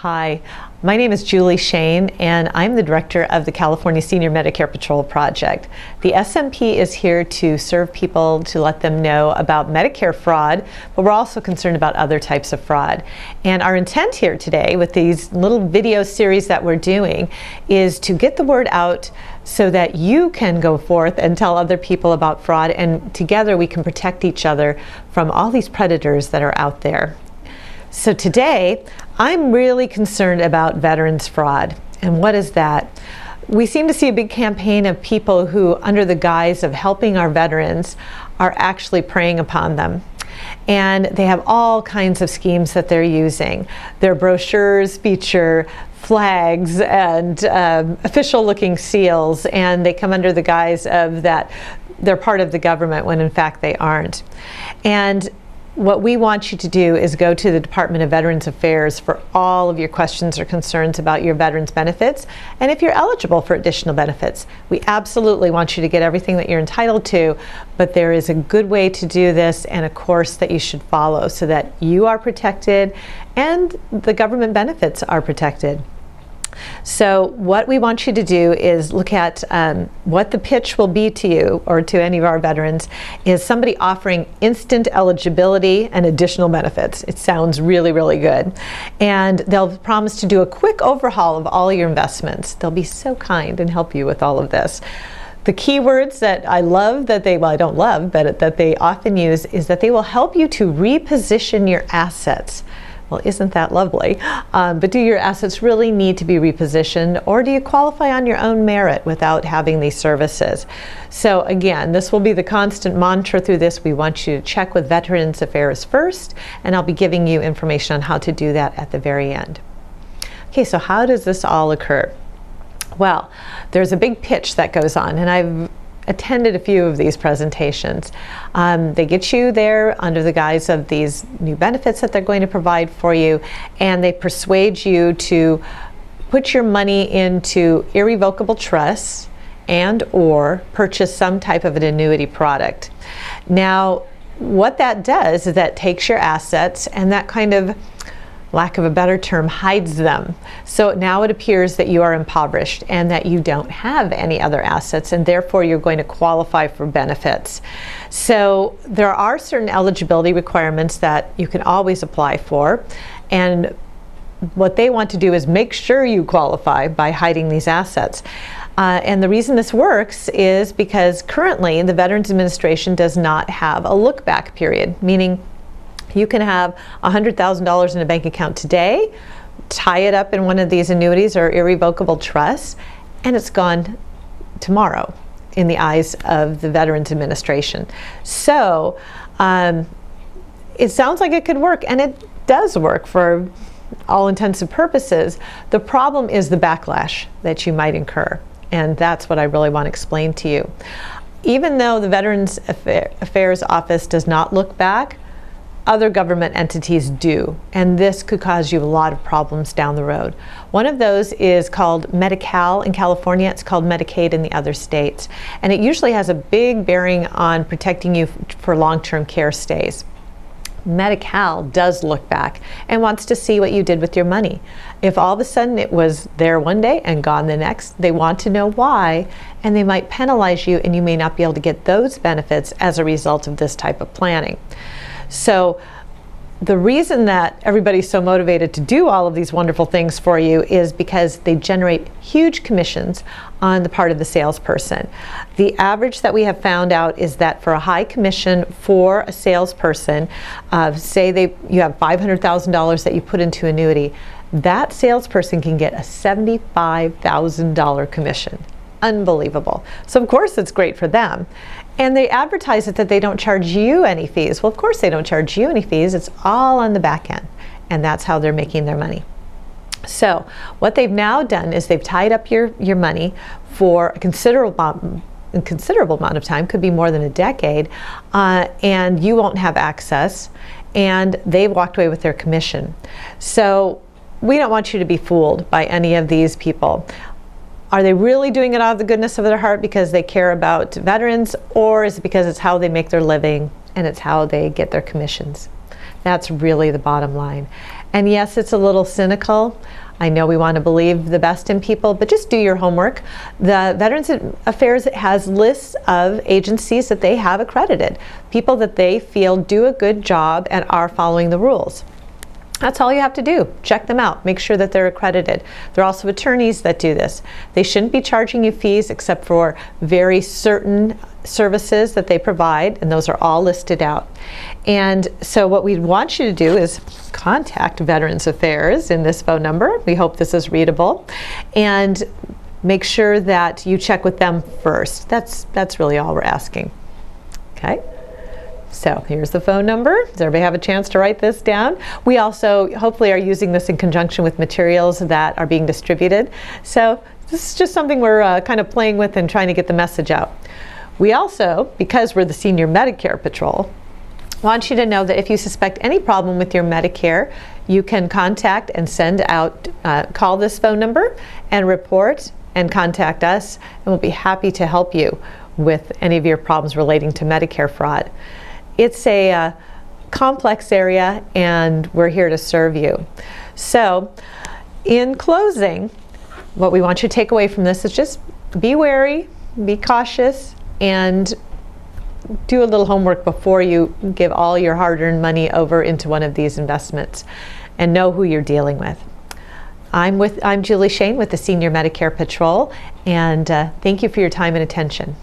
Hi, my name is Julie Schoen, and I'm the director of the California Senior Medicare Patrol project. The SMP is here to serve people, to let them know about Medicare fraud, but we're also concerned about other types of fraud. And our intent here today with these little video series that we're doing is to get the word out so that you can go forth and tell other people about fraud, and together we can protect each other from all these predators that are out there. So today, I'm really concerned about veterans fraud. And what is that? We seem to see a big campaign of people who, under the guise of helping our veterans, are actually preying upon them. And they have all kinds of schemes that they're using. Their brochures feature flags and official looking seals, and they come under the guise of that they're part of the government when in fact they aren't. And what we want you to do is go to the Department of Veterans Affairs for all of your questions or concerns about your veterans benefits, and if you're eligible for additional benefits. We absolutely want you to get everything that you're entitled to, but there is a good way to do this and a course that you should follow so that you are protected and the government benefits are protected. So what we want you to do is look at what the pitch will be to you or to any of our veterans is somebody offering instant eligibility and additional benefits. It sounds really, really good. And they'll promise to do a quick overhaul of all your investments. They'll be so kind and help you with all of this. The keywords that I love that they, well, I don't love, but that they often use is that they will help you to reposition your assets. Well, isn't that lovely? But do your assets really need to be repositioned, or do you qualify on your own merit without having these services? So again, this will be the constant mantra through this. We want you to check with Veterans Affairs first, and I'll be giving you information on how to do that at the very end. Okay, so how does this all occur? Well, there's a big pitch that goes on, and I've attended a few of these presentations. They get you there under the guise of these new benefits that they're going to provide for you, and they persuade you to put your money into irrevocable trusts and or purchase some type of an annuity product. Now, what that does is that takes your assets and that kind of, lack of a better term, hides them. So now it appears that you are impoverished and that you don't have any other assets, and therefore you're going to qualify for benefits. So there are certain eligibility requirements that you can always apply for, and what they want to do is make sure you qualify by hiding these assets. And the reason this works is because currently the Veterans Administration does not have a look-back period, meaning you can have $100,000 in a bank account today, tie it up in one of these annuities or irrevocable trusts, and it's gone tomorrow in the eyes of the Veterans Administration. So it sounds like it could work, and it does work for all intents and purposes. The problem is the backlash that you might incur, and that's what I really want to explain to you. Even though the Veterans Affairs Office does not look back, other government entities do, and this could cause you a lot of problems down the road. One of those is called Medi-Cal in California. It's called Medicaid in the other states, and it usually has a big bearing on protecting you for long-term care stays. Medi-Cal does look back and wants to see what you did with your money. If all of a sudden it was there one day and gone the next, they want to know why, and they might penalize you, and you may not be able to get those benefits as a result of this type of planning. So the reason that everybody's so motivated to do all of these wonderful things for you is because they generate huge commissions on the part of the salesperson. The average that we have found out is that for a high commission for a salesperson, say you have $500,000 that you put into annuity, that salesperson can get a $75,000 commission. Unbelievable. So of course it's great for them. And they advertise it that they don't charge you any fees. Well, of course they don't charge you any fees. It's all on the back end. And that's how they're making their money. So what they've now done is they've tied up your money for a considerable amount of time, could be more than a decade, and you won't have access, and they've walked away with their commission. So we don't want you to be fooled by any of these people. Are they really doing it out of the goodness of their heart because they care about veterans, or is it because it's how they make their living and it's how they get their commissions? That's really the bottom line. And yes, it's a little cynical. I know we want to believe the best in people, but just do your homework. The Veterans Affairs has lists of agencies that they have accredited, people that they feel do a good job and are following the rules. That's all you have to do. Check them out. Make sure that they're accredited. There are also attorneys that do this. They shouldn't be charging you fees except for very certain services that they provide, and those are all listed out. And so what we want you to do is contact Veterans Affairs in this phone number. We hope this is readable. And make sure that you check with them first. That's really all we're asking. Okay? So here's the phone number. Does everybody have a chance to write this down? We also hopefully are using this in conjunction with materials that are being distributed. So this is just something we're kind of playing with and trying to get the message out. We also, because we're the Senior Medicare Patrol, want you to know that if you suspect any problem with your Medicare, you can contact and send out, call this phone number and report and contact us, and we'll be happy to help you with any of your problems relating to Medicare fraud. It's a complex area, and we're here to serve you. So, in closing, what we want you to take away from this is just be wary, be cautious, and do a little homework before you give all your hard-earned money over into one of these investments, and know who you're dealing with. I'm Julie Schoen with the Senior Medicare Patrol, and thank you for your time and attention.